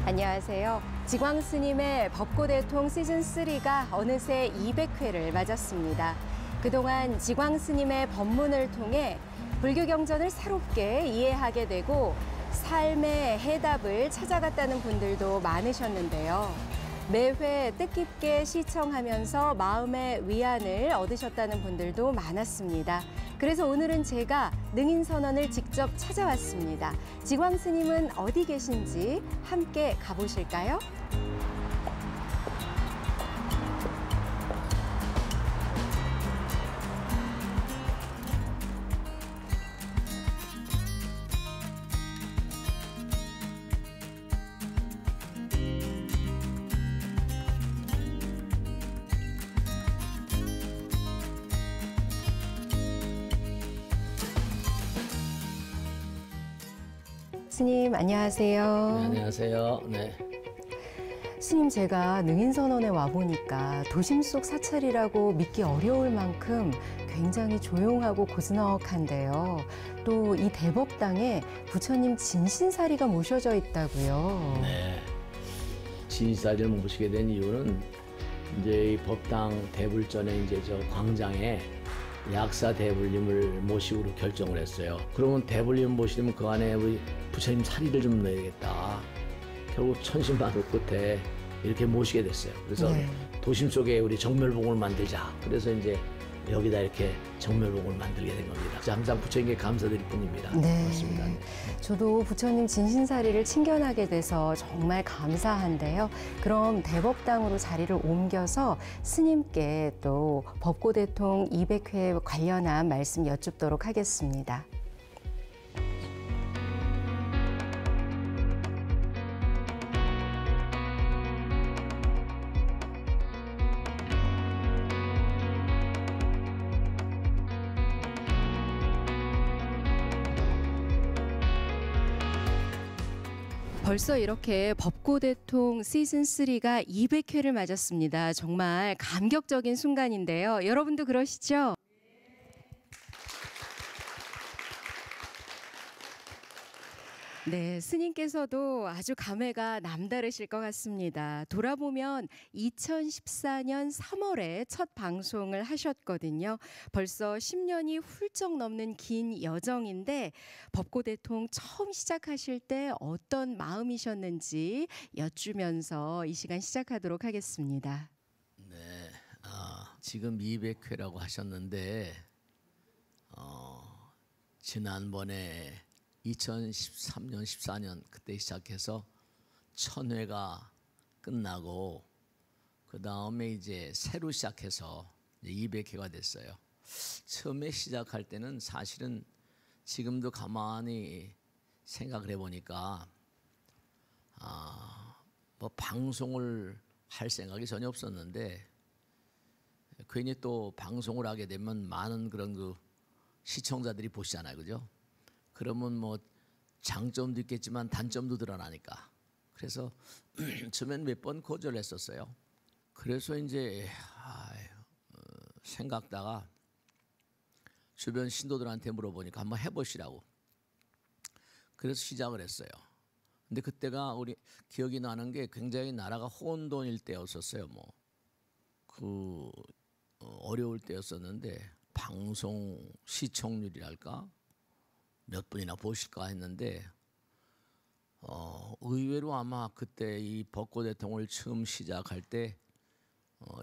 안녕하세요. 지광 스님의 법고대통 시즌3가 어느새 200회를 맞았습니다. 그동안 지광 스님의 법문을 통해 불교 경전을 새롭게 이해하게 되고 삶의 해답을 찾아갔다는 분들도 많으셨는데요. 매회 뜻깊게 시청하면서 마음의 위안을 얻으셨다는 분들도 많았습니다. 그래서 오늘은 제가 능인선언을 직접 찾아왔습니다. 지광 스님은 어디 계신지 함께 가보실까요? 스님 안녕하세요. 네, 안녕하세요. 네. 스님 제가 능인선언에 와보니까 도심 속 사찰이라고 믿기 어려울 만큼 굉장히 조용하고 고즈넉한데요. 또 이 대법당에 부처님 진신사리가 모셔져 있다고요. 네. 진신사리를 모시게 된 이유는 이제 이 법당 대불전에 이제 저 광장에 약사 대불님을 모시기로 결정을 했어요. 그러면 대불님 모시려면 그 안에 우리 부처님 사리를 좀 넣어야겠다. 결국 천신만고 끝에 이렇게 모시게 됐어요. 그래서 네. 도심 속에 우리 정멸봉을 만들자. 그래서 이제 여기다 이렇게 정멸봉을 만들게 된 겁니다. 항상 부처님께 감사드릴 뿐입니다. 네. 고맙습니다. 저도 부처님 진신사리를 친견하게 돼서 정말 감사한데요. 그럼 대법당으로 자리를 옮겨서 스님께 또 법고대통 200회 관련한 말씀 여쭙도록 하겠습니다. 벌써 이렇게 법고대통 시즌3가 200회를 맞았습니다. 정말 감격적인 순간인데요. 여러분도 그러시죠? 네, 스님께서도 아주 감회가 남다르실 것 같습니다. 돌아보면 2014년 3월에 첫 방송을 하셨거든요. 벌써 10년이 훌쩍 넘는 긴 여정인데 법고대통 처음 시작하실 때 어떤 마음이셨는지 여쭈면서 이 시간 시작하도록 하겠습니다. 네, 지금 200회라고 하셨는데 지난번에 2013년, 14년 그때 시작해서 1000회가 끝나고 그 다음에 이제 새로 시작해서 200회가 됐어요. 처음에 시작할 때는 사실은 지금도 가만히 생각을 해보니까 뭐 방송을 할 생각이 전혀 없었는데 괜히 또 방송을 하게 되면 많은 그런 그 시청자들이 보시잖아요, 그죠? 그러면 뭐 장점도 있겠지만 단점도 드러나니까. 그래서 처음엔 몇 번 거절했었어요. 그래서 이제 생각다가 주변 신도들한테 물어보니까 한번 해보시라고. 그래서 시작을 했어요. 근데 그때가 우리 기억이 나는 게 굉장히 나라가 혼돈일 때였었어요. 어려울 때였었는데 방송 시청률이랄까 몇 분이나 보실까 했는데 의외로 아마 그때 이 법고대통을 처음 시작할 때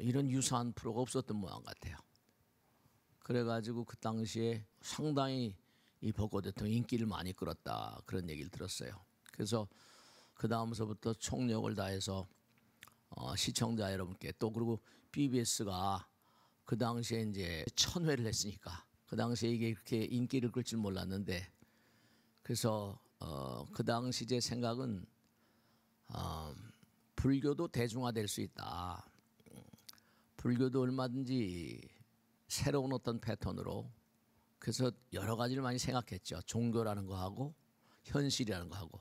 이런 유사한 프로가 없었던 모양 같아요. 그래가지고 그 당시에 상당히 이 법고대통 인기를 많이 끌었다 그런 얘기를 들었어요. 그래서 그 다음서부터 총력을 다해서 시청자 여러분께 또 그리고 BBS가 그 당시에 이제 1000회를 했으니까 그 당시에 이게 그렇게 인기를 끌 줄 몰랐는데 그래서 그 당시 제 생각은 불교도 대중화될 수 있다. 불교도 얼마든지 새로운 어떤 패턴으로 그래서 여러 가지를 많이 생각했죠. 종교라는 거하고 현실이라는 거하고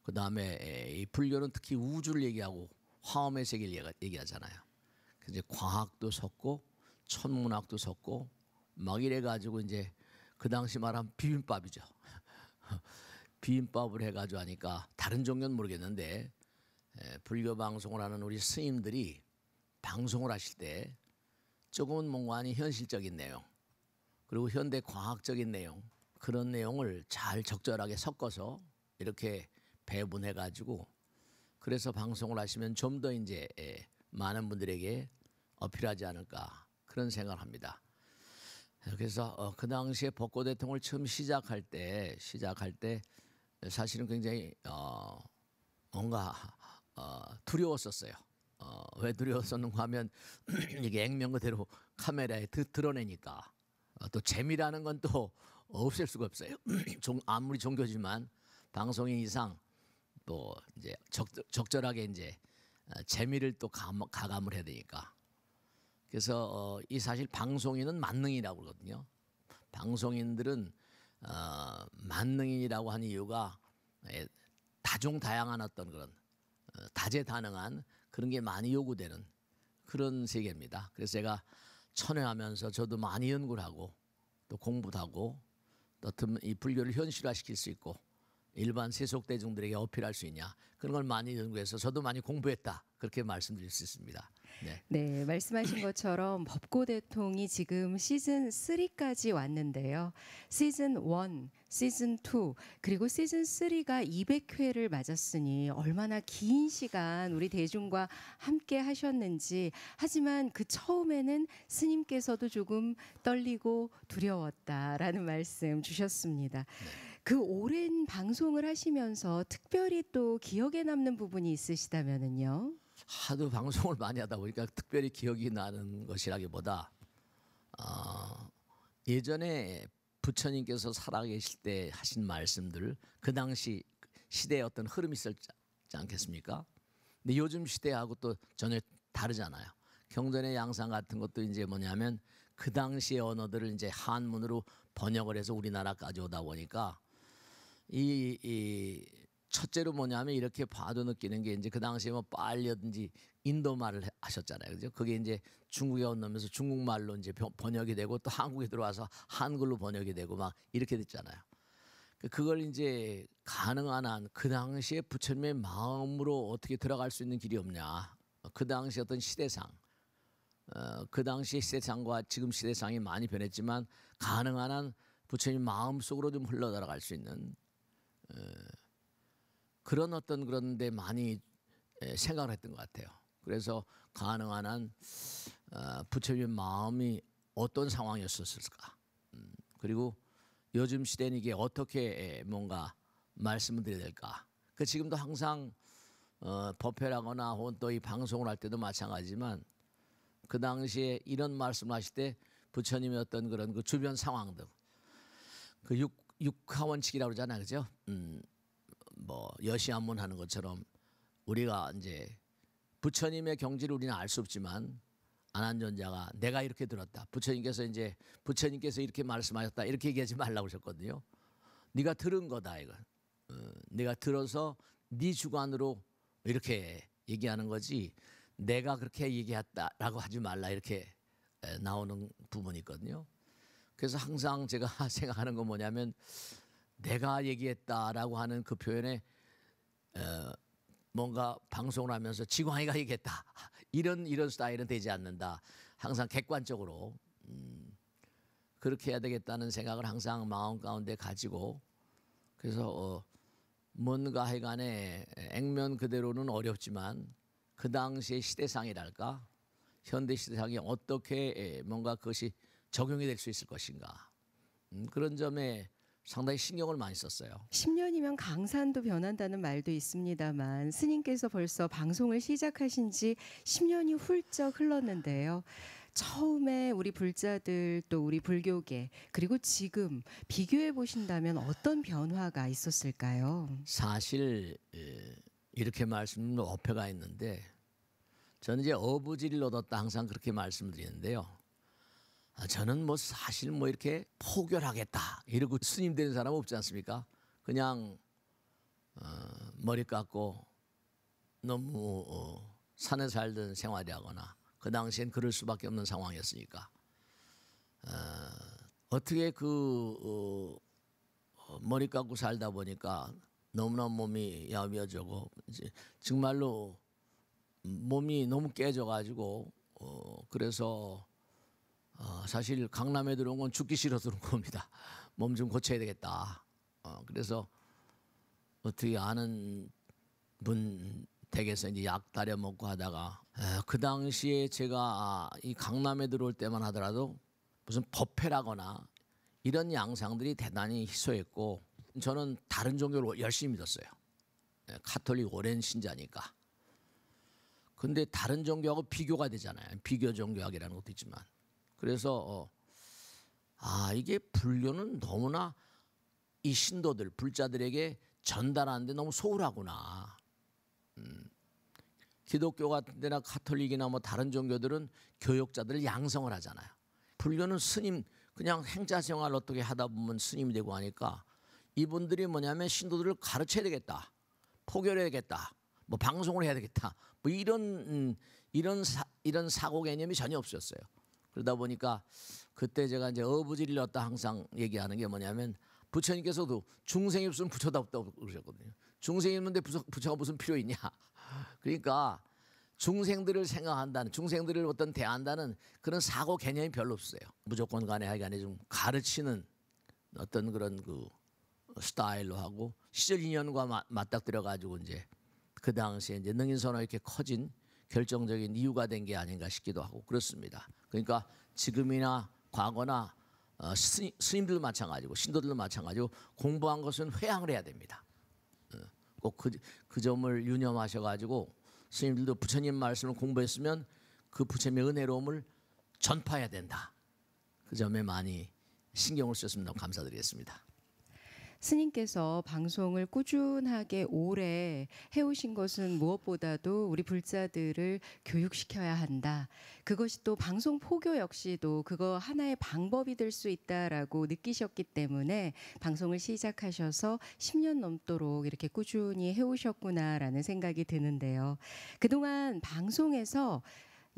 그 다음에 이 불교는 특히 우주를 얘기하고 화엄의 세계를 얘기하잖아요. 그래서 이제 과학도 섞고 천문학도 섞고 막 이래가지고 이제 그 당시 말하면 비빔밥이죠. 비빔밥을 해가지고 하니까 다른 종교는 모르겠는데 불교 방송을 하는 우리 스님들이 방송을 하실 때 조금은 뭔가니 현실적인 내용 그리고 현대 과학적인 내용 그런 내용을 잘 적절하게 섞어서 이렇게 배분해 가지고 그래서 방송을 하시면 좀 더 이제 많은 분들에게 어필하지 않을까 그런 생각을 합니다. 그래서 그 당시에 벚꽃 대통을 처음 시작할 때 사실은 굉장히 뭔가 두려웠었어요. 왜 두려웠었는가 하면 이게 액면 그대로 카메라에 드러내니까 또 재미라는 건 또 없앨 수가 없어요. 아무리 종교지만 방송인 이상 또 이제 적절하게 이제 재미를 또 가감을 해야 되니까. 그래서 이 사실 방송인은 만능이라고 그러거든요. 방송인들은 만능인이라고 하는 이유가 다종다양한 어떤 그런 다재다능한 그런 게 많이 요구되는 그런 세계입니다. 그래서 제가 천회하면서 저도 많이 연구를 하고 또 공부도 하고 또 이 불교를 현실화시킬 수 있고 일반 세속 대중들에게 어필할 수 있냐 그런 걸 많이 연구해서 저도 많이 공부했다 그렇게 말씀드릴 수 있습니다. 네. 네, 말씀하신 것처럼 벚꽃 대통이 지금 시즌 3까지 왔는데요. 시즌 1, 시즌 2, 그리고 시즌 3가 200회를 맞았으니 얼마나 긴 시간 우리 대중과 함께 하셨는지. 하지만 그 처음에는 스님께서도 조금 떨리고 두려웠다라는 말씀 주셨습니다. 그 오랜 방송을 하시면서 특별히 또 기억에 남는 부분이 있으시다면은요? 하도 방송을 많이 하다 보니까 특별히 기억이 나는 것이라기보다 예전에 부처님께서 살아계실 때 하신 말씀들 그 당시 시대의 어떤 흐름이 있었지 않겠습니까? 근데 요즘 시대하고 또 전혀 다르잖아요. 경전의 양상 같은 것도 이제 뭐냐면 그 당시의 언어들을 이제 한문으로 번역을 해서 우리나라까지 오다 보니까 이 첫째로 뭐냐면 이렇게 봐도 느끼는 게 이제 그 당시에 뭐 빨리든지 인도 말을 하셨잖아요. 그죠? 그게 이제 중국에 건너면서 중국말로 이제 번역이 되고 또 한국에 들어와서 한글로 번역이 되고 막 이렇게 됐잖아요. 그걸 이제 가능한 한 그 당시에 부처님의 마음으로 어떻게 들어갈 수 있는 길이 없냐. 그 당시 어떤 시대상, 그 당시 시대상과 지금 시대상이 많이 변했지만 가능한 한 부처님 마음 속으로 좀 흘러 들어갈 수 있는 그런 어떤 그런 데 많이 생각을 했던 것 같아요. 그래서 가능한 한 부처님의 마음이 어떤 상황이었을까. 그리고 요즘 시대는 이게 어떻게 뭔가 말씀을 드려야 될까. 그 지금도 항상 법회라거나 혹은 또 이 방송을 할 때도 마찬가지지만 그 당시에 이런 말씀을 하실 때 부처님의 어떤 그런 그 주변 상황들 그 육하원칙이라고 그러잖아요. 그죠? 뭐 여시한문 하는 것처럼 우리가 이제 부처님의 경지를 우리는 알 수 없지만 안한존자가 내가 이렇게 들었다. 부처님께서 이렇게 말씀하셨다. 이렇게 얘기하지 말라고 하셨거든요. 네가 들은 거다 이거. 네가 들어서 네 주관으로 이렇게 얘기하는 거지. 내가 그렇게 얘기했다라고 하지 말라 이렇게 나오는 부분이 있거든요. 그래서 항상 제가 생각하는 건 뭐냐면 내가 얘기했다라고 하는 그 표현에 뭔가 방송을 하면서 지광이가 얘기했다 이런 스타일은 되지 않는다. 항상 객관적으로 그렇게 해야 되겠다는 생각을 항상 마음 가운데 가지고 그래서 뭔가 하여간에 액면 그대로는 어렵지만 그 당시의 시대상이랄까 현대 시대상이 어떻게 뭔가 그것이 적용이 될 수 있을 것인가 그런 점에 상당히 신경을 많이 썼어요. 10년이면 강산도 변한다는 말도 있습니다만 스님께서 벌써 방송을 시작하신 지 10년이 훌쩍 흘렀는데요. 처음에 우리 불자들 또 우리 불교계 그리고 지금 비교해 보신다면 어떤 변화가 있었을까요? 사실 이렇게 말씀드리면 어폐가 있는데 저는 이제 어부지를 얻었다 항상 그렇게 말씀드리는데요. 저는 뭐 사실 뭐 이렇게 포결하겠다 이러고 스님 되는 사람 없지 않습니까? 그냥 머리 깎고 너무 산에 살던 생활이하거나 그 당시엔 그럴 수밖에 없는 상황이었으니까 어떻게 머리 깎고 살다 보니까 너무나 몸이 야위어져고 이제 정말로 몸이 너무 깨져가지고 그래서 사실 강남에 들어온 건 죽기 싫어서 들어온 겁니다. 몸 좀 고쳐야 되겠다. 그래서 어떻게 아는 분 댁에서 이제 약 다려 먹고 하다가 그 당시에 제가 이 강남에 들어올 때만 하더라도 무슨 법회라거나 이런 양상들이 대단히 희소했고 저는 다른 종교를 열심히 믿었어요. 카톨릭 오랜 신자니까. 근데 다른 종교하고 비교가 되잖아요. 비교 종교학이라는 것도 있지만. 그래서 이게 불교는 너무나 이 신도들 불자들에게 전달하는데 너무 소홀하구나. 기독교 같은 데나 카톨릭이나 뭐 다른 종교들은 교역자들을 양성을 하잖아요. 불교는 스님 그냥 행자 생활 어떻게 하다 보면 스님이 되고 하니까 이분들이 뭐냐면 신도들을 가르쳐야 되겠다. 포교를 해야겠다. 뭐 방송을 해야 되겠다. 뭐 이런 사고 개념이 전혀 없었어요. 그러다 보니까 그때 제가 이제 어부지를 넣었다 항상 얘기하는 게 뭐냐면 부처님께서도 중생이 없으면 부처도 없다고 그러셨거든요. 중생이 있는데 부처가 무슨 필요 있냐. 그러니까 중생들을 생각한다는 중생들을 어떤 대한다는 그런 사고 개념이 별로 없어요. 무조건 간에 하여간에 좀 가르치는 어떤 그런 그 스타일로 하고 시절 인연과 맞닥뜨려 가지고 이제 그 당시에 이제 능인선언 이렇게 커진 결정적인 이유가 된 게 아닌가 싶기도 하고 그렇습니다. 그러니까 지금이나 과거나 스님들도 마찬가지고 신도들도 마찬가지고 공부한 것은 회양을 해야 됩니다. 꼭 그 점을 유념하셔가지고 스님들도 부처님 말씀을 공부했으면 그 부처님의 은혜로움을 전파해야 된다. 그 점에 많이 신경을 쓰셨으면 너무 감사드리겠습니다. 스님께서 방송을 꾸준하게 오래 해오신 것은 무엇보다도 우리 불자들을 교육시켜야 한다. 그것이 또 방송 포교 역시도 그거 하나의 방법이 될 수 있다라고 느끼셨기 때문에 방송을 시작하셔서 10년 넘도록 이렇게 꾸준히 해오셨구나라는 생각이 드는데요. 그동안 방송에서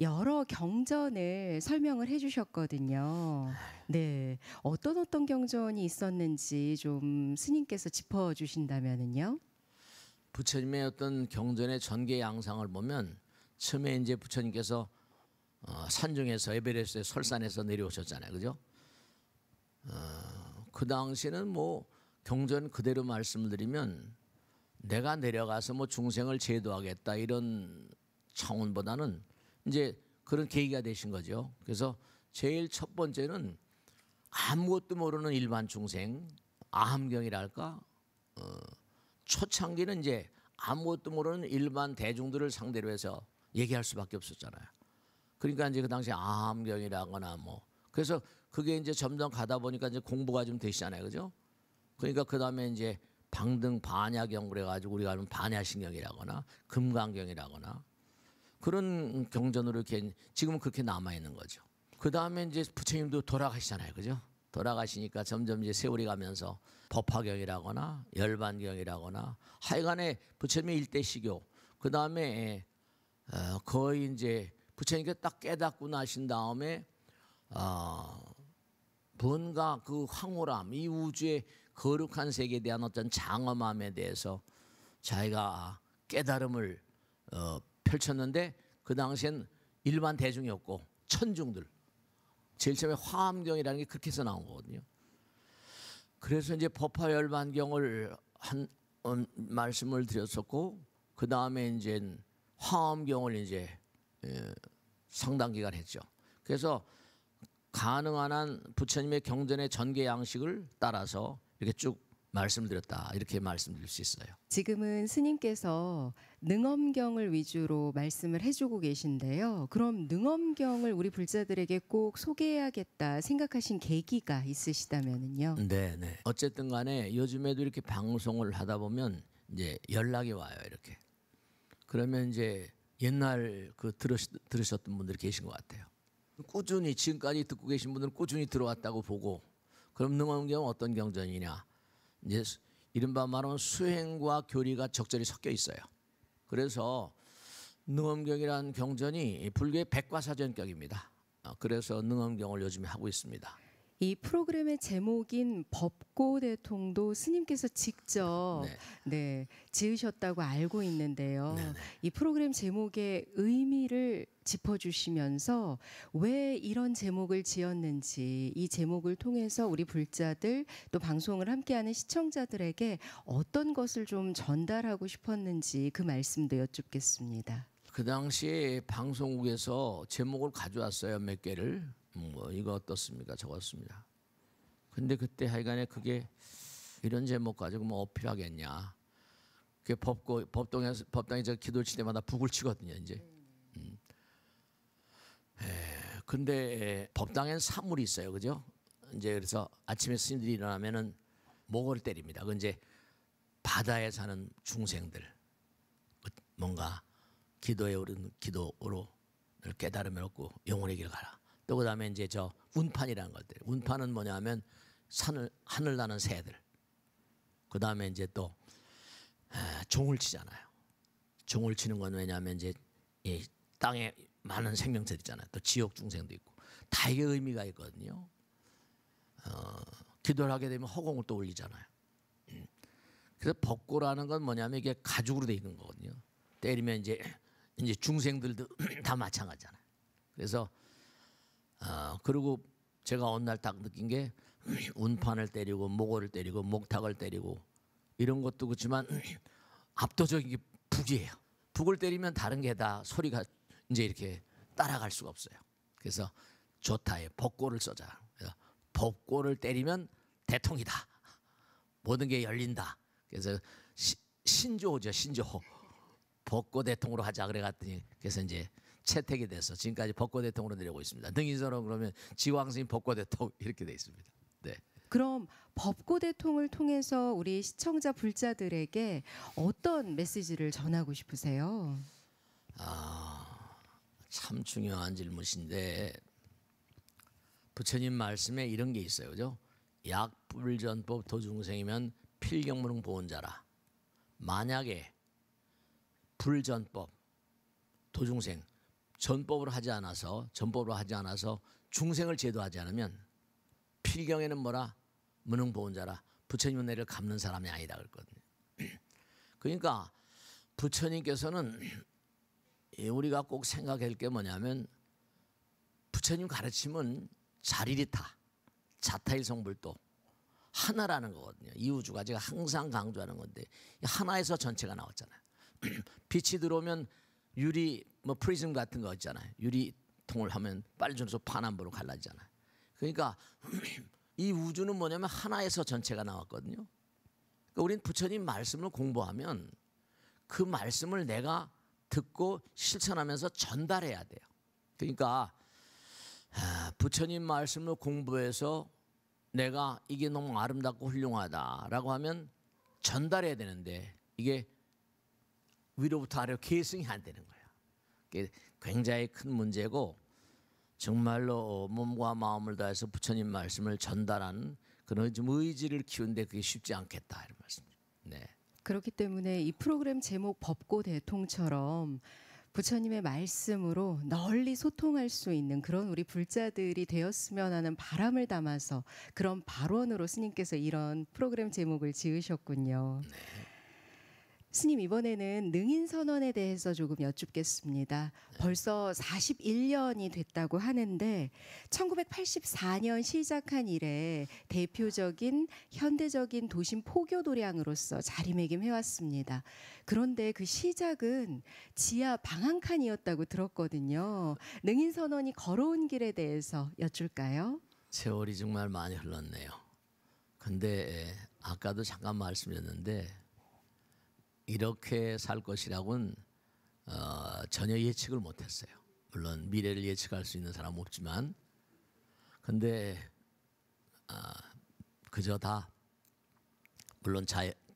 여러 경전을 설명을 해주셨거든요. 네, 어떤 경전이 있었는지 좀 스님께서 짚어주신다면은요. 부처님의 어떤 경전의 전개 양상을 보면 처음에 이제 부처님께서 산중에서 에베레스트의 설산에서 내려오셨잖아요, 그죠? 그 당시에는 뭐 경전 그대로 말씀을 드리면 내가 내려가서 뭐 중생을 제도하겠다 이런 차원보다는 이제 그런 계기가 되신 거죠. 그래서 제일 첫 번째는 아무것도 모르는 일반 중생, 아함경이랄까, 초창기는 이제 아무것도 모르는 일반 대중들을 상대로 해서 얘기할 수밖에 없었잖아요. 그러니까 이제 그 당시에 아함경이라거나 뭐 그래서 그게 이제 점점 가다 보니까 이제 공부가 좀 되시잖아요, 그죠? 그러니까 그 다음에 이제 방등 반야경 그래가지고 우리가 하면 반야신경이라거나 금강경이라거나. 그런 경전으로 이렇게 지금은 그렇게 남아 있는 거죠. 그 다음에 이제 부처님도 돌아가시잖아요, 그죠? 돌아가시니까 점점 이제 세월이 가면서 법화경이라거나 열반경이라거나 하여간에 부처님의 일대 시교. 그 다음에 거의 이제 부처님께 딱 깨닫고 나신 다음에 뭔가 그 황홀함, 이 우주의 거룩한 세계에 대한 어떤 장엄함에 대해서 자기가 깨달음을 펼쳤는데 그 당시엔 일반 대중이었고 천중들 제일 처음에 화엄경이라는 게 그렇게 해서 나온 거거든요. 그래서 이제 법화열반경을 한 말씀을 드렸었고 그 다음에 이제 화엄경을 이제 상당 기간 했죠. 그래서 가능한 한 부처님의 경전의 전개 양식을 따라서 이렇게 쭉 말씀드렸다 이렇게 말씀드릴 수 있어요. 지금은 스님께서 능엄경을 위주로 말씀을 해주고 계신데요. 그럼 능엄경을 우리 불자들에게 꼭 소개해야겠다 생각하신 계기가 있으시다면은요. 네. 어쨌든 간에 요즘에도 이렇게 방송을 하다 보면 이제 연락이 와요, 이렇게. 그러면 이제 옛날 그 들으셨던 분들이 계신 것 같아요. 꾸준히 지금까지 듣고 계신 분들은 꾸준히 들어왔다고 보고 그럼 능엄경은 어떤 경전이냐? 이제 이른바 말하면 수행과 교리가 적절히 섞여 있어요. 그래서 능엄경이라는 경전이 불교의 백과사전격입니다. 그래서 능엄경을 요즘에 하고 있습니다. 이 프로그램의 제목인 법고대통도 스님께서 직접 네. 지으셨다고 알고 있는데요. 네네. 이 프로그램 제목의 의미를 짚어주시면서 왜 이런 제목을 지었는지, 이 제목을 통해서 우리 불자들 또 방송을 함께하는 시청자들에게 어떤 것을 좀 전달하고 싶었는지 그 말씀도 여쭙겠습니다. 그 당시에 방송국에서 제목을 가져왔어요. 몇 개를. 뭐 이거 어떻습니까? 적었습니다. 근데 그때 하여간에 그게 이런 제목 가지고 뭐 어필하겠냐. 그게 법당에 저 기도를 칠 때마다 북을 치거든요. 이제. 근데 법당엔 사물이 있어요, 그죠? 이제 그래서 아침에 스님들이 일어나면은 목을 때립니다. 그 이제 바다에 사는 중생들 뭔가 기도에 오른 기도로 깨달음을 얻고 영혼의 길을 가라. 또 그다음에 이제 저 운판이라는 것들. 운판은 뭐냐면 하늘 나는 새들. 그다음에 이제 또 종을 치잖아요. 종을 치는 건 왜냐하면 이제 이 땅에 많은 생명체들 있잖아요. 또 지옥 중생도 있고 다 이게 의미가 있거든요. 기도를 하게 되면 허공을 또 올리잖아요. 그래서 법고라는 건 뭐냐면 이게 가죽으로 돼 있는 거거든요. 때리면 이제 중생들도 다 마찬가지잖아요. 그래서 그리고 제가 어느 날 딱 느낀 게 운판을 때리고 목어를 때리고 목탁을 때리고 이런 것도 그렇지만 압도적인 게 북이에요. 북을 때리면 다른 게 다 소리가 이제 이렇게 따라갈 수가 없어요. 그래서 좋다에 법고를 써자. 법고를 때리면 대통이다. 모든 게 열린다. 그래서 신조어죠, 신조어. 법고 대통으로 하자 그래갔더니 그래서 이제 채택이 돼서 지금까지 법고 대통으로 내려오고 있습니다. 등인선언 그러면 지왕스님 법고 대통 이렇게 돼 있습니다. 네. 그럼 법고대통을 통해서 우리 시청자 불자들에게 어떤 메시지를 전하고 싶으세요? 참 중요한 질문인데 부처님 말씀에 이런 게 있어요, 그죠? 약불전법 도중생이면 필경무능 보온자라. 만약에 불전법 도중생 전법으로 하지 않아서 중생을 제도하지 않으면 필경에는 뭐라 무능 보온자라. 부처님 은혜를 갚는 사람이 아니다 그랬거든요. 그러니까 부처님께서는 우리가 꼭 생각할 게 뭐냐면 부처님 가르침은 자리리타, 자타일성불도 하나라는 거거든요. 이 우주가 제가 항상 강조하는 건데 하나에서 전체가 나왔잖아요. 빛이 들어오면 유리 뭐 프리즘 같은 거 있잖아요. 유리통을 하면 빨주노초 파남보로 갈라지잖아요. 그러니까 이 우주는 뭐냐면 하나에서 전체가 나왔거든요. 그러니까 우리는 부처님 말씀을 공부하면 그 말씀을 내가 듣고 실천하면서 전달해야 돼요. 그러니까 부처님 말씀을 공부해서 내가 이게 너무 아름답고 훌륭하다라고 하면 전달해야 되는데 이게 위로부터 아래로 계승이 안 되는 거예요. 이게 굉장히 큰 문제고 정말로 몸과 마음을 다해서 부처님 말씀을 전달하는 그런 좀 의지를 키우는데 그게 쉽지 않겠다 이런 말씀입니다. 네. 그렇기 때문에 이 프로그램 제목 법고대통처럼 부처님의 말씀으로 널리 소통할 수 있는 그런 우리 불자들이 되었으면 하는 바람을 담아서 그런 발언으로 스님께서 이런 프로그램 제목을 지으셨군요. 네. 스님 이번에는 능인선언에 대해서 조금 여쭙겠습니다. 벌써 41년이 됐다고 하는데 1984년 시작한 이래 대표적인 현대적인 도심 포교 도량으로서 자리매김해왔습니다. 그런데 그 시작은 지하 방 한 칸이었다고 들었거든요. 능인선언이 걸어온 길에 대해서 여쭐까요? 세월이 정말 많이 흘렀네요. 근데 아까도 잠깐 말씀드렸는데 이렇게 살 것이라고는 전혀 예측을 못했어요. 물론 미래를 예측할 수 있는 사람은 없지만 근데 그저 다 물론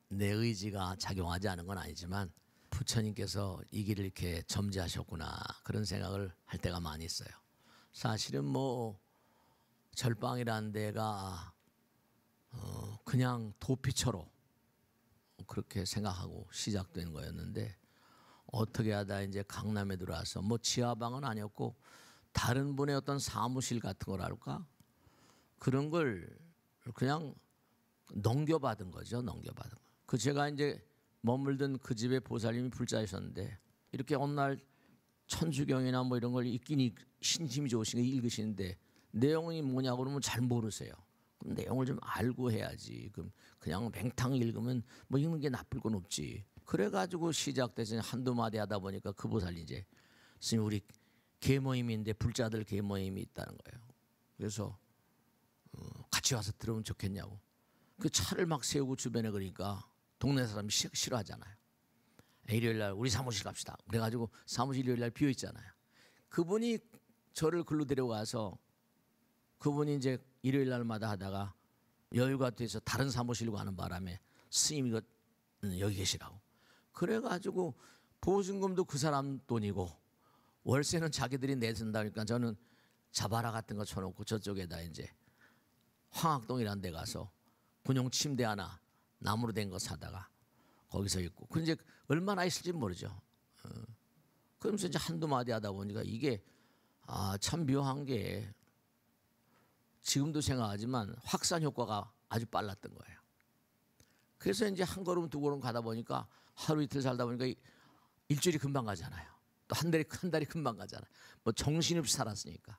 내 의지가 작용하지 않은 건 아니지만 부처님께서 이 길을 이렇게 점지하셨구나 그런 생각을 할 때가 많이 있어요. 사실은 뭐 절방이라는 데가 그냥 도피처로 그렇게 생각하고 시작된 거였는데 어떻게 하다 이제 강남에 들어와서 뭐 지하방은 아니었고 다른 분의 어떤 사무실 같은 거랄까 그런 걸 그냥 넘겨받은 거죠. 넘겨받은 거. 그 제가 이제 머물던 그 집에 보살님이 불자이셨는데 이렇게 어느 날 천주경이나 뭐 이런 걸 읽긴 신심이 좋으신 거 읽으시는데 내용이 뭐냐고 그러면 잘 모르세요. 그럼 내용을 좀 알고 해야지. 그럼 그냥 맹탕 읽으면 뭐 읽는 게 나쁠 건 없지. 그래가지고 시작돼서 한두 마디 하다 보니까 그 보살이 이제 스님 우리 계모임인데 불자들 계모임이 있다는 거예요. 그래서 같이 와서 들으면 좋겠냐고. 그 차를 막 세우고 주변에 그러니까 동네 사람이 싫어하잖아요. 일요일 날 우리 사무실 갑시다. 그래가지고 사무실 일요일 날 비어 있잖아요. 그분이 저를 글로 데려가서 그분이 이제 일요일 날마다 하다가 여유가 돼서 다른 사무실로 가는 바람에 스님 이거 여기 계시라고. 그래가지고 보증금도 그 사람 돈이고 월세는 자기들이 내준다니까 저는 자바라 같은 거 쳐놓고 저쪽에다 이제 황학동이라는 데 가서 군용 침대 하나 나무로 된 거 사다가 거기서 있고. 그 이제 얼마나 있을지 모르죠. 그러면서 이제 한두 마디 하다 보니까 이게 참 묘한 게 지금도 생각하지만 확산 효과가 아주 빨랐던 거예요. 그래서 이제 한 걸음 두 걸음 가다 보니까 하루 이틀 살다 보니까 일주일이 금방 가잖아요. 또 한 달이 금방 가잖아요. 뭐 정신없이 살았으니까.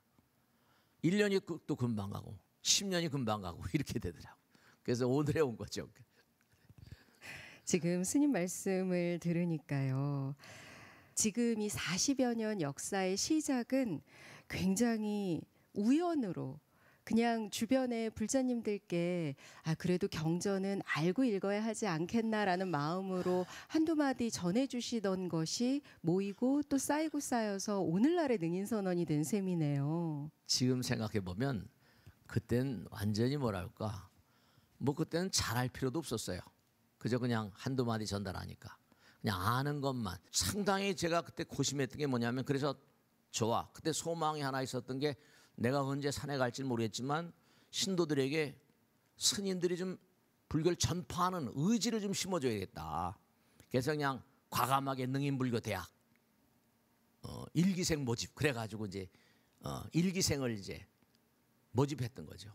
1년이 또 금방 가고 10년이 금방 가고 이렇게 되더라고요. 그래서 오늘에 온 거죠. 지금 스님 말씀을 들으니까요. 지금 이 40여 년 역사의 시작은 굉장히 우연으로 그냥 주변의 불자님들께 그래도 경전은 알고 읽어야 하지 않겠나라는 마음으로 한두 마디 전해주시던 것이 모이고 또 쌓이고 쌓여서 오늘날의 능인선언이 된 셈이네요. 지금 생각해 보면 그땐 완전히 뭐랄까 뭐 그때는 잘할 필요도 없었어요. 그저 그냥 한두 마디 전달하니까 그냥 아는 것만. 상당히 제가 그때 고심했던 게 뭐냐면 그래서 좋아. 그때 소망이 하나 있었던 게 내가 언제 산에 갈지는 모르겠지만 신도들에게 스님들이 좀 불교를 전파하는 의지를 좀 심어줘야겠다. 그래서 그냥 과감하게 능인불교 대학 일기생 모집 그래가지고 이제 일기생을 이제 모집했던 거죠.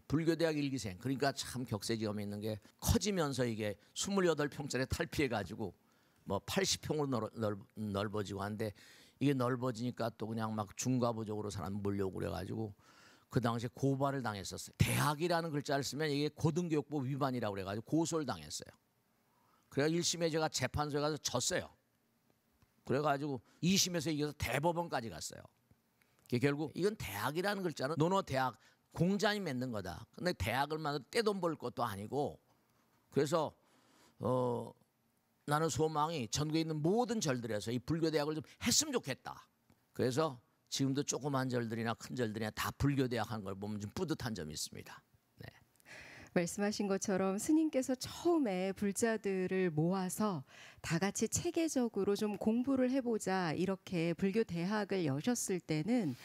불교대학 일기생. 그러니까 참 격세지감이 있는 게 커지면서 이게 28평짜리 탈피해가지고 뭐 80평으로 넓어지고 한데 이게 넓어지니까 또 그냥 막 중과부적으로 사람 몰려오고 그래가지고 그 당시에 고발을 당했었어요. 대학이라는 글자를 쓰면 이게 고등교육법 위반이라고 그래가지고 고소를 당했어요. 그래서 1심에 제가 재판소에 가서 졌어요. 그래가지고 2심에서 이겨서 대법원까지 갔어요. 결국 이건 대학이라는 글자는 노노 대학 공자니 맺는 거다. 근데 대학을 만들어 떼돈 벌 것도 아니고 그래서 나는 소망이 전국에 있는 모든 절들에서 이 불교대학을 좀 했으면 좋겠다. 그래서 지금도 조그만 절들이나 큰 절들이나 다 불교대학 하는 걸 보면 좀 뿌듯한 점이 있습니다. 네. 말씀하신 것처럼 스님께서 처음에 불자들을 모아서 다 같이 체계적으로 좀 공부를 해보자 이렇게 불교 대학을 여셨을 때는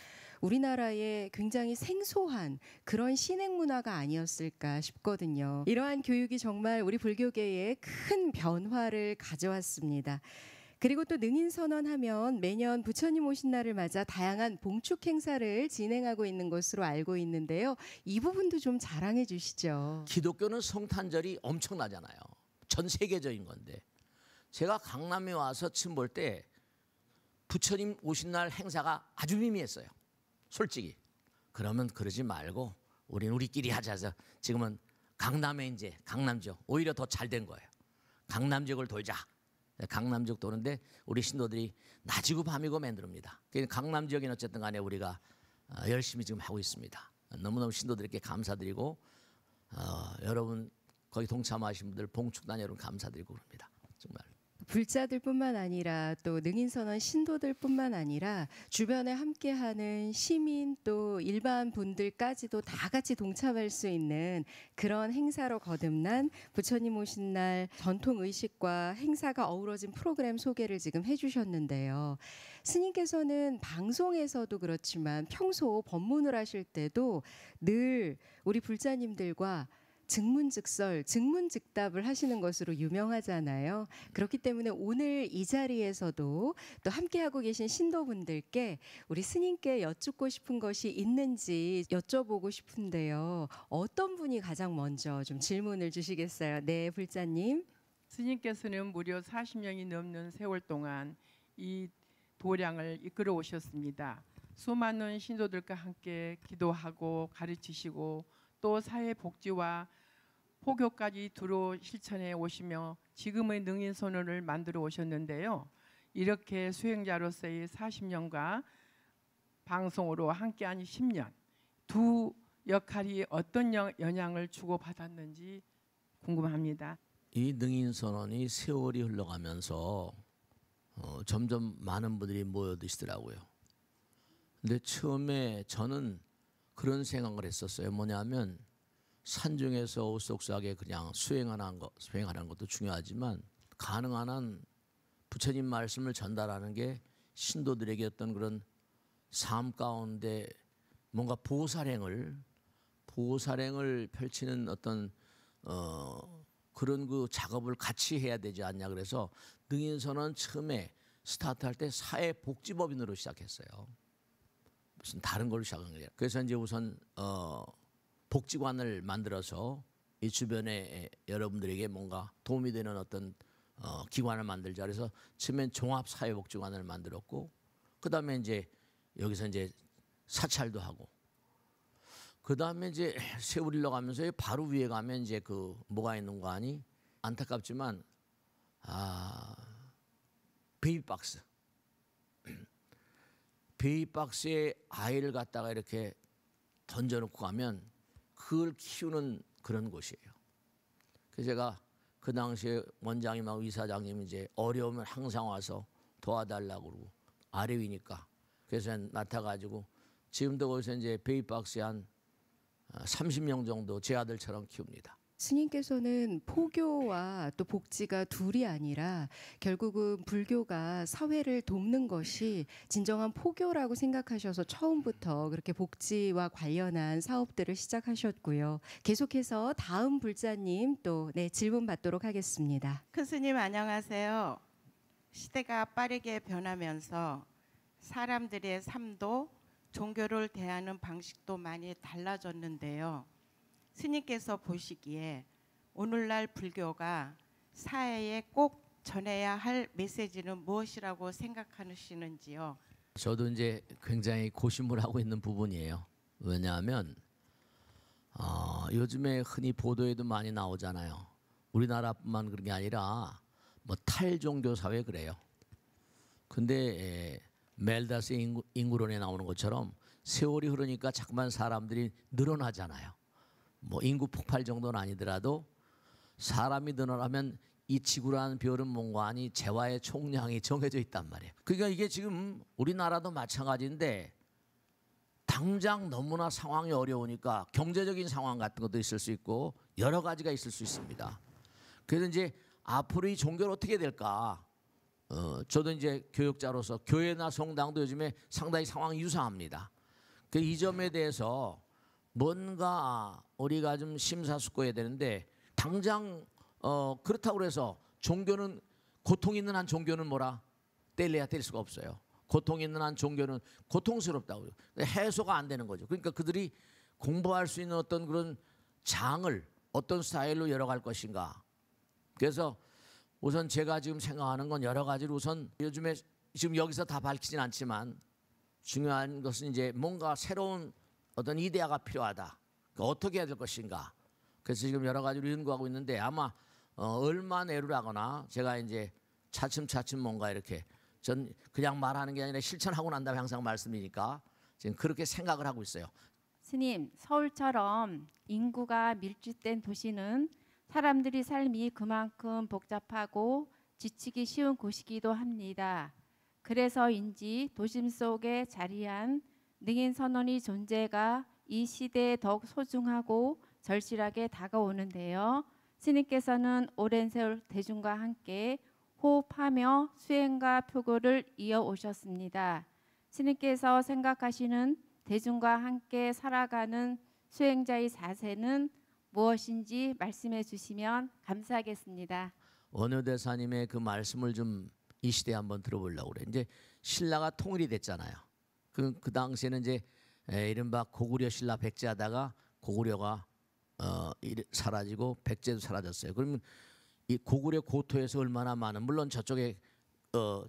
우리나라에 굉장히 생소한 그런 신행 문화가 아니었을까 싶거든요. 이러한 교육이 정말 우리 불교계에 큰 변화를 가져왔습니다. 그리고 또 능인선언하면 매년 부처님 오신 날을 맞아 다양한 봉축 행사를 진행하고 있는 것으로 알고 있는데요. 이 부분도 좀 자랑해 주시죠. 기독교는 성탄절이 엄청나잖아요. 전 세계적인 건데 제가 강남에 와서 처음 볼 때 부처님 오신 날 행사가 아주 미미했어요. 솔직히. 그러면 그러지 말고 우리끼리 하자 해서 지금은 강남에 이제 강남지역 오히려 더 잘 된 거예요. 강남지역을 돌자. 강남지역 도는데 우리 신도들이 낮이고 밤이고 만듭니다. 강남지역은 어쨌든 간에 우리가 열심히 지금 하고 있습니다. 너무너무 신도들에게 감사드리고 여러분 거기 동참하신 분들 봉축단 여러분 감사드리고 그럽니다. 정말. 불자들뿐만 아니라 또 능인선언 신도들뿐만 아니라 주변에 함께하는 시민 또 일반 분들까지도 다 같이 동참할 수 있는 그런 행사로 거듭난 부처님 오신 날 전통의식과 행사가 어우러진 프로그램 소개를 지금 해주셨는데요. 스님께서는 방송에서도 그렇지만 평소 법문을 하실 때도 늘 우리 불자님들과 증문즉설, 증문즉답을 하시는 것으로 유명하잖아요. 그렇기 때문에 오늘 이 자리에서도 또 함께하고 계신 신도분들께 우리 스님께 여쭙고 싶은 것이 있는지 여쭤보고 싶은데요. 어떤 분이 가장 먼저 좀 질문을 주시겠어요? 네, 불자님. 스님께서는 무려 40년이 넘는 세월 동안 이 도량을 이끌어 오셨습니다. 수많은 신도들과 함께 기도하고 가르치시고 또 사회복지와 포교까지 두루 실천해 오시며 지금의 능인선언을 만들어 오셨는데요. 이렇게 수행자로서의 40년과 방송으로 함께한 10년, 두 역할이 어떤 영향을 주고받았는지 궁금합니다. 이 능인선언이 세월이 흘러가면서 점점 많은 분들이 모여드시더라고요. 근데 처음에 저는 그런 생각을 했었어요. 뭐냐면 산중에서 오속하게 그냥 수행하는 것도 중요하지만 가능한 한 부처님 말씀을 전달하는 게 신도들에게 어떤 그런 삶 가운데 뭔가 보살행을 펼치는 어떤 그런 그 작업을 같이 해야 되지 않냐. 그래서 능인선언 처음에 스타트할 때 사회복지법인으로 시작했어요. 무슨 다른 걸로 시작한 거예요. 그래서 이제 우선 복지관을 만들어서 이 주변에 여러분들에게 뭔가 도움이 되는 어떤 기관을 만들자. 그래서 처음엔 종합사회복지관을 만들었고, 그 다음에 이제 여기서 이제 사찰도 하고, 그 다음에 이제 세월이 흘러가면서 바로 위에 가면 이제 그 뭐가 있는 거 아니? 안타깝지만 베이비박스에 아이를 갖다가 이렇게 던져놓고 가면 그걸 키우는 그런 곳이에요. 그래서 제가 그 당시에 원장님하고 이사장님 이제 어려우면 항상 와서 도와달라고 그러고 아래 위니까 그래서 맡아가지고 지금도 거기서 이제 베이비박스에 한 30명 정도 제 아들처럼 키웁니다. 스님께서는 포교와 또 복지가 둘이 아니라 결국은 불교가 사회를 돕는 것이 진정한 포교라고 생각하셔서 처음부터 그렇게 복지와 관련한 사업들을 시작하셨고요. 계속해서 다음 불자님 또 질문 받도록 하겠습니다. 큰 스님 안녕하세요. 시대가 빠르게 변하면서 사람들의 삶도 종교를 대하는 방식도 많이 달라졌는데요. 스님께서 보시기에 오늘날 불교가 사회에 꼭 전해야 할 메시지는 무엇이라고 생각하시는지요? 저도 이제 굉장히 고심을 하고 있는 부분이에요. 왜냐하면 요즘에 흔히 보도에도 많이 나오잖아요. 우리나라뿐만 그런 게 아니라 뭐 탈종교 사회 그래요. 근데 멜다스 인구론에 나오는 것처럼 세월이 흐르니까 자꾸만 사람들이 늘어나잖아요. 뭐 인구 폭발 정도는 아니더라도 사람이 늘어나면 이 지구라는 별은 뭔가 아니 재화의 총량이 정해져 있단 말이에요. 그러니까 이게 지금 우리나라도 마찬가지인데 당장 너무나 상황이 어려우니까 경제적인 상황 같은 것도 있을 수 있고 여러 가지가 있을 수 있습니다. 그래서 이제 앞으로 이 종교를 어떻게 될까? 저도 이제 교육자로서 교회나 성당도 요즘에 상당히 상황이 유사합니다. 이 점에 대해서 뭔가 우리가 좀 심사숙고해야 되는데 당장 그렇다고 해서 종교는 고통 있는 한 종교는 뭐라 뗄래야 뗄 수가 없어요. 고통 있는 한 종교는 고통스럽다고요. 해소가 안 되는 거죠. 그러니까 그들이 공부할 수 있는 어떤 그런 장을 어떤 스타일로 열어갈 것인가. 그래서 우선 제가 지금 생각하는 건 여러 가지로 우선 요즘에 지금 여기서 다 밝히진 않지만 중요한 것은 이제 뭔가 새로운 어떤 이데아가 필요하다. 어떻게 해야 될 것인가. 그래서 지금 여러 가지로 연구하고 있는데 아마 얼마 내로 하거나 제가 이제 차츰차츰 뭔가 이렇게 전 그냥 말하는 게 아니라 실천하고 난 다음에 항상 말씀이니까 지금 그렇게 생각을 하고 있어요. 스님, 서울처럼 인구가 밀집된 도시는 사람들이 삶이 그만큼 복잡하고 지치기 쉬운 곳이기도 합니다. 그래서인지 도심 속에 자리한 능인선언의 존재가 이 시대에 더욱 소중하고 절실하게 다가오는데요. 스님께서는 오랜 세월 대중과 함께 호흡하며 수행과 표고를 이어오셨습니다. 스님께서 생각하시는 대중과 함께 살아가는 수행자의 자세는 무엇인지 말씀해 주시면 감사하겠습니다. 원효대사님의 그 말씀을 좀 이 시대에 한번 들어보려고 그래. 이제 신라가 통일이 됐잖아요. 그 당시에는 이제 이른바 고구려 신라 백제하다가 고구려가 사라지고 백제도 사라졌어요. 그러면 이 고구려 고토에서 얼마나 많은, 물론 저쪽에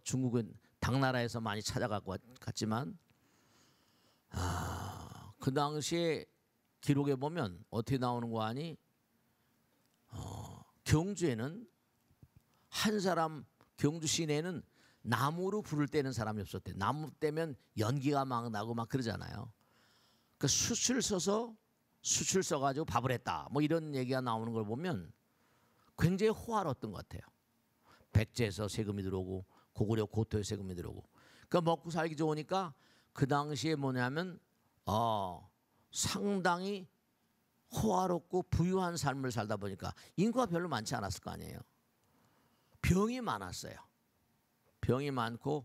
중국은 당나라에서 많이 찾아가고 갔지만 그 당시에 기록에 보면 어떻게 나오는 거 아니? 경주에는 한 사람, 경주 시내에는 나무로 불을 떼는 사람이 없었대. 나무 떼면 연기가 막 나고 막 그러잖아요. 그 숯을 써가지고 밥을 했다. 뭐 이런 얘기가 나오는 걸 보면 굉장히 호화로웠던 것 같아요. 백제에서 세금이 들어오고 고구려 고토에 세금이 들어오고. 그러니까 먹고 살기 좋으니까 그 당시에 뭐냐면 상당히 호화롭고 부유한 삶을 살다 보니까 인구가 별로 많지 않았을 거 아니에요. 병이 많았어요. 병이 많고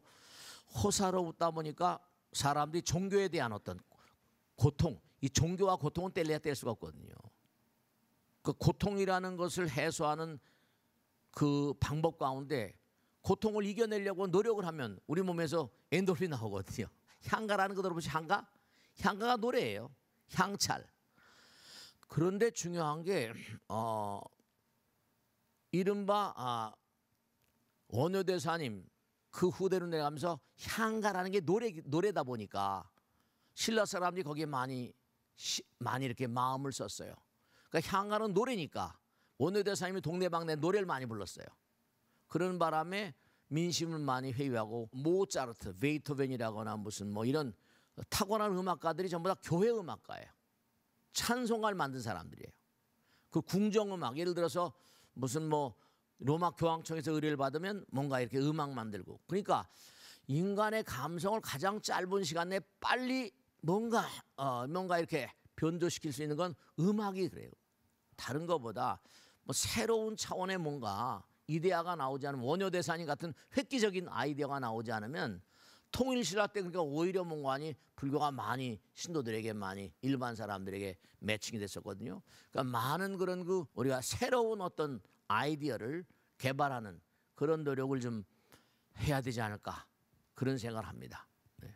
호사롭다 보니까 사람들이 종교에 대한 어떤 고통, 이 종교와 고통은 뗄래야 뗄 수가 없거든요. 그 고통이라는 것을 해소하는 그 방법 가운데 고통을 이겨내려고 노력을 하면 우리 몸에서 엔돌핀 나오거든요. 향가라는 거 들어보시? 향가? 향가가 노래예요. 향찰. 그런데 중요한 게 이른바 원효대사님 그 후대로 내가면서 향가라는 게 노래다 보니까 신라 사람들이 거기에 많이 이렇게 마음을 썼어요. 그러니까 향가는 노래니까 원효대사님이 동네방네 노래를 많이 불렀어요. 그런 바람에 민심을 많이 회유하고 모차르트, 베이토벤이라거나 무슨 뭐 이런 타고난 음악가들이 전부 다 교회 음악가예요. 찬송가를 만든 사람들이에요. 그 궁정음악, 예를 들어서 무슨 뭐 로마 교황청에서 의뢰를 받으면 뭔가 이렇게 음악 만들고, 그러니까 인간의 감성을 가장 짧은 시간 내에 빨리 뭔가 이렇게 변조시킬 수 있는 건 음악이 그래요. 다른 것보다 뭐 새로운 차원의 뭔가 이데아가 나오지 않으면, 원효대사님 같은 획기적인 아이디어가 나오지 않으면 통일신라 때 그러니까 오히려 뭔가 아니 불교가 많이 신도들에게 많이 일반 사람들에게 매칭이 됐었거든요. 그러니까 많은 그런 그 우리가 새로운 어떤 아이디어를 개발하는 그런 노력을 좀 해야 되지 않을까, 그런 생각을 합니다. 네.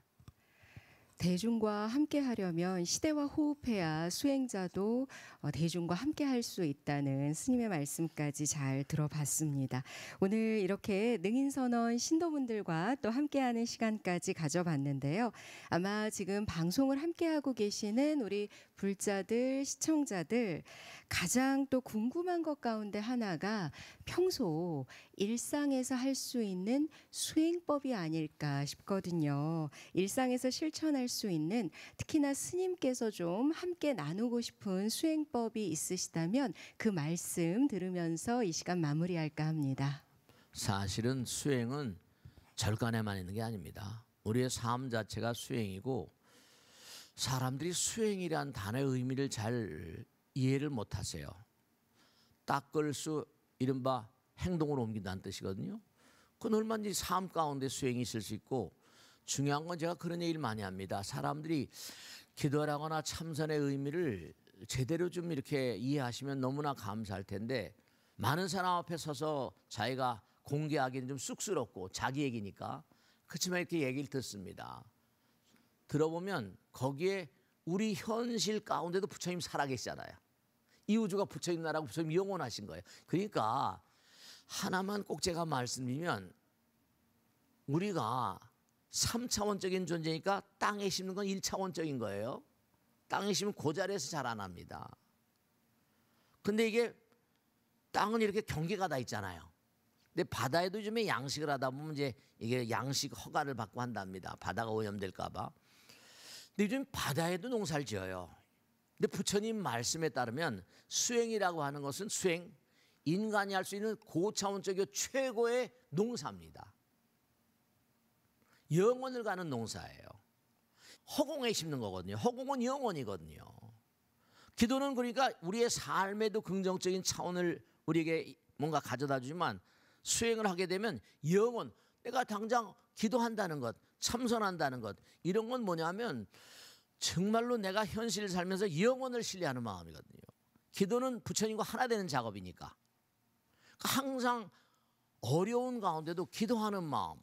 대중과 함께 하려면 시대와 호흡해야 수행자도 대중과 함께 할 수 있다는 스님의 말씀까지 잘 들어봤습니다. 오늘 이렇게 능인선원 신도분들과 또 함께하는 시간까지 가져봤는데요. 아마 지금 방송을 함께하고 계시는 우리 불자들, 시청자들 가장 또 궁금한 것 가운데 하나가 평소 일상에서 할 수 있는 수행법이 아닐까 싶거든요. 일상에서 실천할 수 있는, 특히나 스님께서 좀 함께 나누고 싶은 수행법이 있으시다면 그 말씀 들으면서 이 시간 마무리할까 합니다. 사실은 수행은 절간에만 있는 게 아닙니다. 우리의 삶 자체가 수행이고, 사람들이 수행이란 단어의 의미를 잘 이해를 못하세요. 닦을 수, 이른바 행동으로 옮긴다는 뜻이거든요. 그건 얼마든지 삶 가운데 수행이 있을 수 있고, 중요한 건 제가 그런 얘기를 많이 합니다. 사람들이 기도하거나 참선의 의미를 제대로 좀 이렇게 이해하시면 너무나 감사할 텐데, 많은 사람 앞에 서서 자기가 공개하기는 좀 쑥스럽고 자기 얘기니까 그렇지만 이렇게 얘기를 듣습니다. 들어보면 거기에 우리 현실 가운데도 부처님 살아계시잖아요. 이 우주가 부처님 나라고 부처님 영원하신 거예요. 그러니까 하나만 꼭 제가 말씀드리면, 우리가 3차원적인 존재니까 땅에 심는 건 1차원적인 거예요. 땅에 심으면 그 자리에서 자라납니다. 근데 이게 땅은 이렇게 경계가 다 있잖아요. 근데 바다에도 요즘에 양식을 하다 보면 이제 이게 양식 허가를 받고 한답니다. 바다가 오염될까 봐. 근데 요즘 바다에도 농사를 지어요. 근데 부처님 말씀에 따르면 수행이라고 하는 것은 수행, 인간이 할 수 있는 고차원적이고 최고의 농사입니다. 영혼을 가는 농사예요. 허공에 심는 거거든요. 허공은 영혼이거든요. 기도는 그러니까 우리의 삶에도 긍정적인 차원을 우리에게 뭔가 가져다 주지만, 수행을 하게 되면 영혼, 내가 당장 기도한다는 것, 참선한다는 것, 이런 건 뭐냐면 정말로 내가 현실을 살면서 영혼을 신뢰하는 마음이거든요. 기도는 부처님과 하나 되는 작업이니까 항상 어려운 가운데도 기도하는 마음,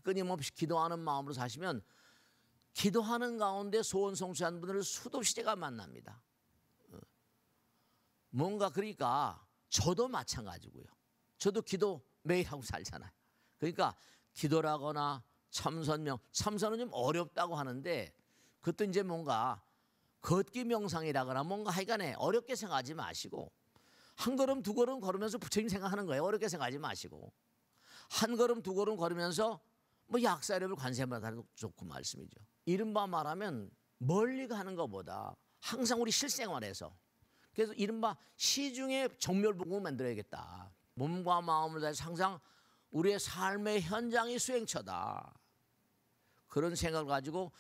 끊임없이 기도하는 마음으로 사시면 기도하는 가운데 소원 성취한 분들을 수도 없이 제가 만납니다. 뭔가 그러니까 저도 마찬가지고요. 저도 기도 매일 하고 살잖아요. 그러니까 기도라거나 참선명, 참선은 좀 어렵다고 하는데 그것도 이제 뭔가 걷기 명상이라거나 뭔가 하여간에 어렵게 생각하지 마시고 한 걸음 두 걸음 걸으면서 부처님 생각하는 거예요. 어렵게 생각하지 마시고 한 걸음 두 걸음 걸으면서 뭐 약사력을 관세음보다도 좋고 말씀이죠. 이른바 말하면 멀리 가는 것보다 항상 우리 실생활에서 그래서 이른바 시중에 정멸복음을 만들어야겠다. 몸과 마음을 다해서 항상 우리의 삶의 현장이 수행처다. 그런 생각을 가지고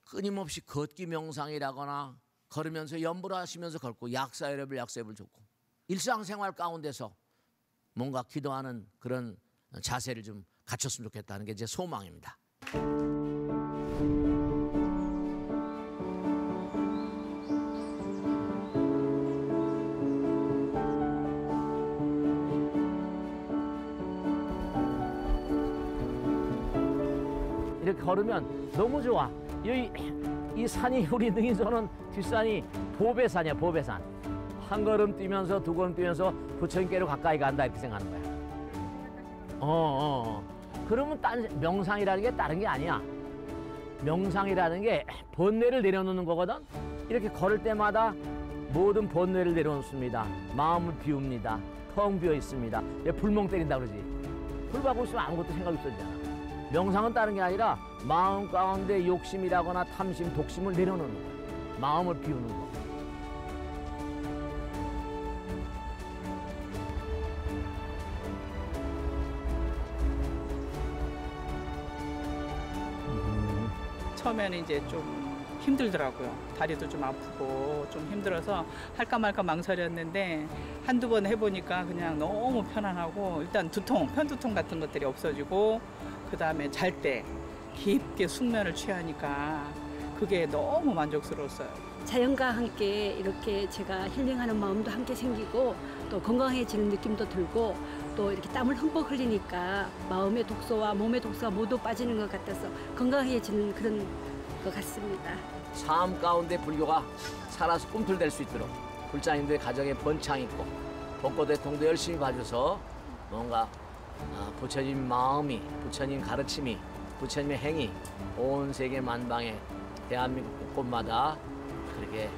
끊임없이 걷기 명상이라거나 걸으면서 염불하시면서 걷고 약사협을 좋고 일상생활 가운데서 뭔가 기도하는 그런 자세를 좀 갖췄으면 좋겠다는 게 제 소망입니다. 이렇게 걸으면 너무 좋아. 이 산이 우리 능인선은 뒷산이 보배산이야. 보배산. 한 걸음 뛰면서 두 걸음 뛰면서 부처님께로 가까이 간다 이렇게 생각하는 거야. 그러면 명상이라는 게 다른 게 아니야. 명상이라는 게 번뇌를 내려놓는 거거든. 이렇게 걸을 때마다 모든 번뇌를 내려놓습니다. 마음을 비웁니다. 텅 비어 있습니다. 불멍 때린다 그러지. 불 받고 있으면 아무것도 생각이 없어지잖아. 명상은 다른 게 아니라 마음 가운데 욕심이라거나 탐심, 독심을 내려놓는 거야. 마음을 비우는 거. 처음에는 이제 좀 힘들더라고요. 다리도 좀 아프고 좀 힘들어서 할까 말까 망설였는데 한두 번 해보니까 그냥 너무 편안하고 일단 편두통 같은 것들이 없어지고 그다음에 잘 때 깊게 숙면을 취하니까 그게 너무 만족스러웠어요. 자연과 함께 이렇게 제가 힐링하는 마음도 함께 생기고 또 건강해지는 느낌도 들고 또 이렇게 땀을 흠뻑 흘리니까 마음의 독소와 몸의 독소가 모두 빠지는 것 같아서 건강해지는 그런 것 같습니다. 삶 가운데 불교가 살아서 꿈틀댈 수 있도록 불자님들의 가정에 번창 있고 벚꽃대통도 열심히 봐줘서 뭔가 부처님 마음이, 부처님 가르침이, 부처님의 행위 온 세계 만방에 대한민국 곳곳마다 그렇게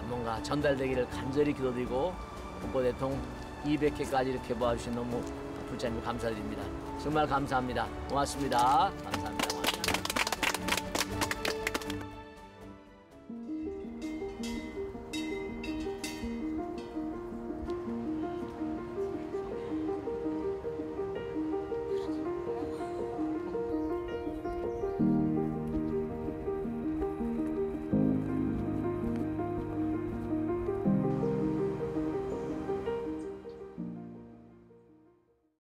뭔가 전달되기를 간절히 기도드리고 벚꽃대통 200회까지 이렇게 봐주신 너무 불자님 감사드립니다. 정말 감사합니다. 고맙습니다. 감사합니다.